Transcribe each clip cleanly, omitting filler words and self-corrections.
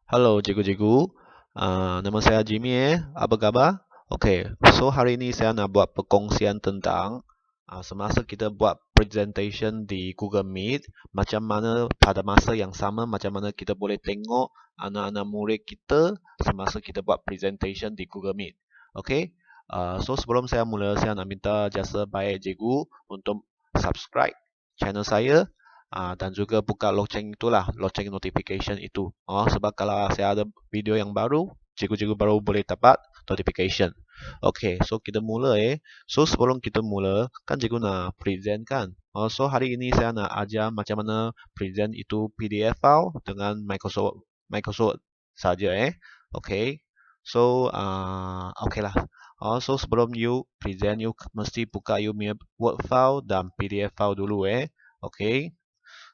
Halo cikgu-cikgu, nama saya Jimmy apa kabar? Okey, so hari ini saya nak buat perkongsian tentang semasa kita buat presentation di Google Meet, macam mana pada masa yang sama, macam mana kita boleh tengok anak-anak murid kita semasa kita buat presentation di Google Meet. Okey, so sebelum saya mula, saya nak minta jasa baik cikgu untuk subscribe channel saya dan juga buka loceng itulah, loceng notification itu. Sebab kalau saya ada video yang baru, cikgu-cikgu baru boleh dapat notification. Okey, so kita mula So sebelum kita mula, kan cikgu nak present kan? So hari ini saya nak ajar macam mana present itu PDF file dengan Microsoft saja Okey. So okey lah. So sebelum you present, you mesti buka you punya Word file dan PDF file dulu Okey.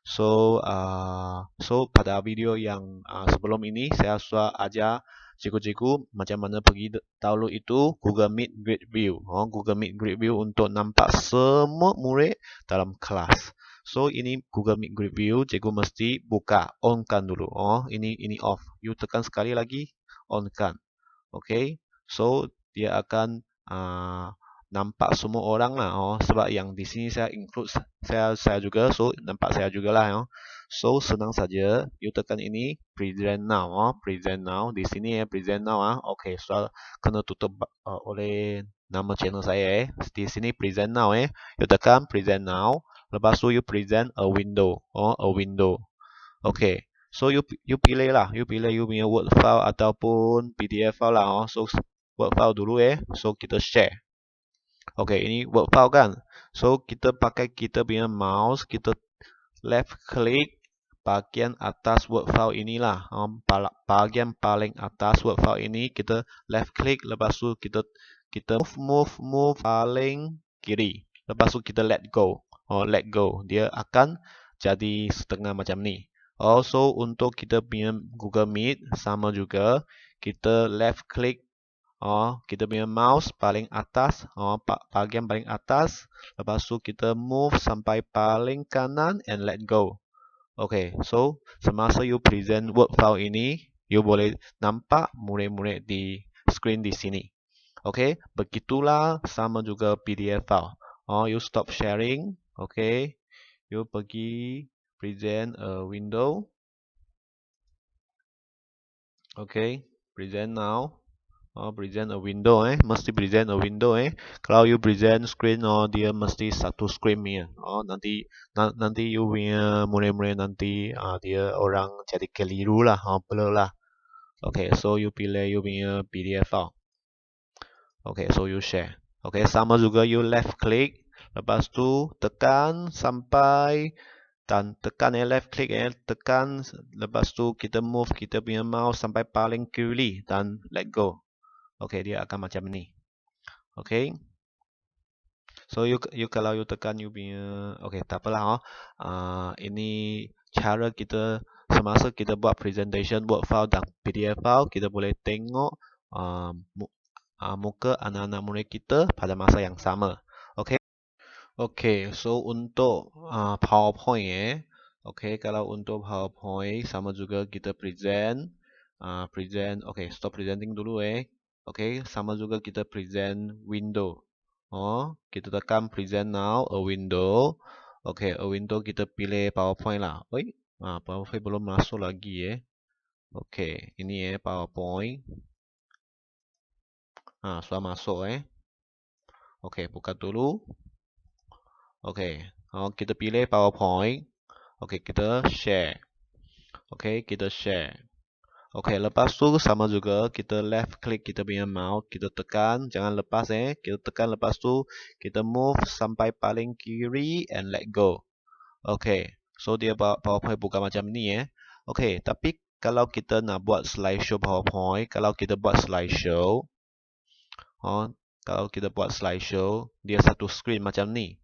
So pada video yang sebelum ini saya sudah ajar cikgu-cikgu macam mana pergi download itu Google Meet Grid View. Google Meet Grid View untuk nampak semua murid dalam kelas. So ini Google Meet Grid View, cikgu mesti buka, onkan dulu. Ini off. You tekan sekali lagi, onkan. Okay, so dia akan nampak semua orang lah sebab yang di sini saya include saya juga, so nampak saya juga lah So senang saja, you tekan ini present now present now di sini present now Okay, so kena tutup oleh nama channel saya di sini present now you tekan present now, lepas tu you present a window a window. Okay, so you pilih lah, you pilih you punya Word file ataupun PDF file lah So Word file dulu so kita share. Okay, ini Word file kan. So kita pakai kita punya mouse, kita left click bahagian atas Word file inilah. Bahagian paling atas Word file ini kita left click, lepas tu kita move paling kiri. Lepas tu kita let go. Let go. Dia akan jadi setengah macam ni. Also untuk kita punya Google Meet sama juga, kita left click kita punya mouse paling atas, bahagian paling atas, lepas tu kita move sampai paling kanan and let go. Okay, so semasa you present Word file ini, you boleh nampak murid-murid di screen di sini. Okay, begitulah sama juga PDF file. You stop sharing. Okay, you pergi present a window. Okay, present now. Present a window mesti present a window Kalau you present screen dia mesti satu screen punya. Nanti you punya murid-murid nanti dia orang jadi keliru lah, blur lah. Okay, so you pilih you punya PDF file. Okay, so you share. Okay, sama juga you left click, lepas tu tekan sampai dan tekan left click tekan, lepas tu kita move kita punya mouse sampai paling kiri dan let go. Okay, dia akan macam ni. Okay. So you kalau you tekan you punya, okay, tak apalah ini cara kita semasa kita buat presentation Word file dan PDF file, kita boleh tengok muka anak-anak murid kita pada masa yang sama. Okay. Okay, so untuk PowerPoint okay, kalau untuk PowerPoint sama juga kita present. Okay, stop presenting dulu Okay, sama juga kita present window. Kita tekan present now a window. Okay, a window kita pilih PowerPoint lah. PowerPoint belum masuk lagi Okay, ini PowerPoint. Sudah masuk Okay, buka dulu. Okay, kita pilih PowerPoint. Okay, kita share. Okay, kita share. Okay, lepas tu sama juga kita left click kita punya mouse, kita tekan, jangan lepas kita tekan, lepas tu kita move sampai paling kiri and let go. Okay, so dia PowerPoint buka macam ni Okay, tapi kalau kita nak buat slideshow PowerPoint, kalau kita buat slideshow, dia satu screen macam ni.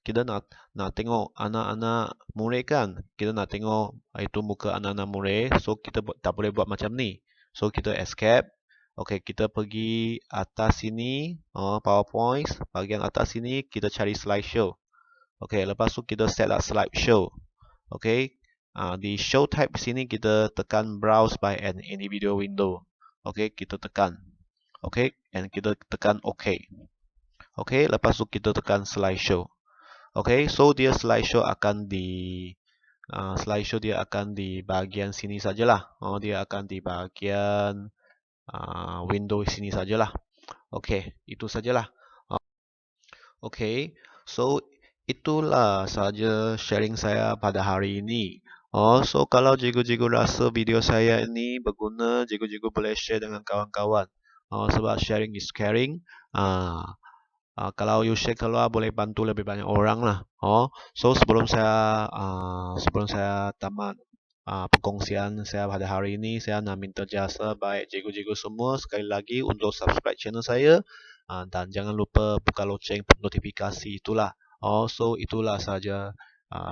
Kita nak tengok anak-anak murid kan, kita nak tengok itu muka anak-anak murid, so kita tak boleh buat macam ni. So kita escape. Okay, kita pergi atas sini, PowerPoint, bahagian atas sini kita cari slideshow. Okay, lepas tu kita set up slideshow. Okay, Di show type sini kita tekan browse by an individual window. Okey, kita tekan. Okey, and kita tekan OK. Okey, lepas tu kita tekan slideshow. Okey, so dia slideshow akan di bahagian sini sajalah. Dia akan di bahagian window sini sajalah. Okey, itu sajalah. Okey, so itulah saja sharing saya pada hari ini. So kalau cikgu-cikgu rasa video saya ini berguna, cikgu-cikgu boleh share dengan kawan-kawan. Sebab sharing is caring. Kalau you share keluar boleh bantu lebih banyak orang lah. So sebelum saya tamat perkongsian saya pada hari ini, saya nak minta jasa baik cikgu-cikgu semua sekali lagi untuk subscribe channel saya. Dan jangan lupa buka loceng notifikasi itulah. So itulah saja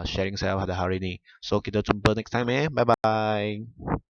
sharing saya pada hari ini. So kita jumpa next time. Bye bye.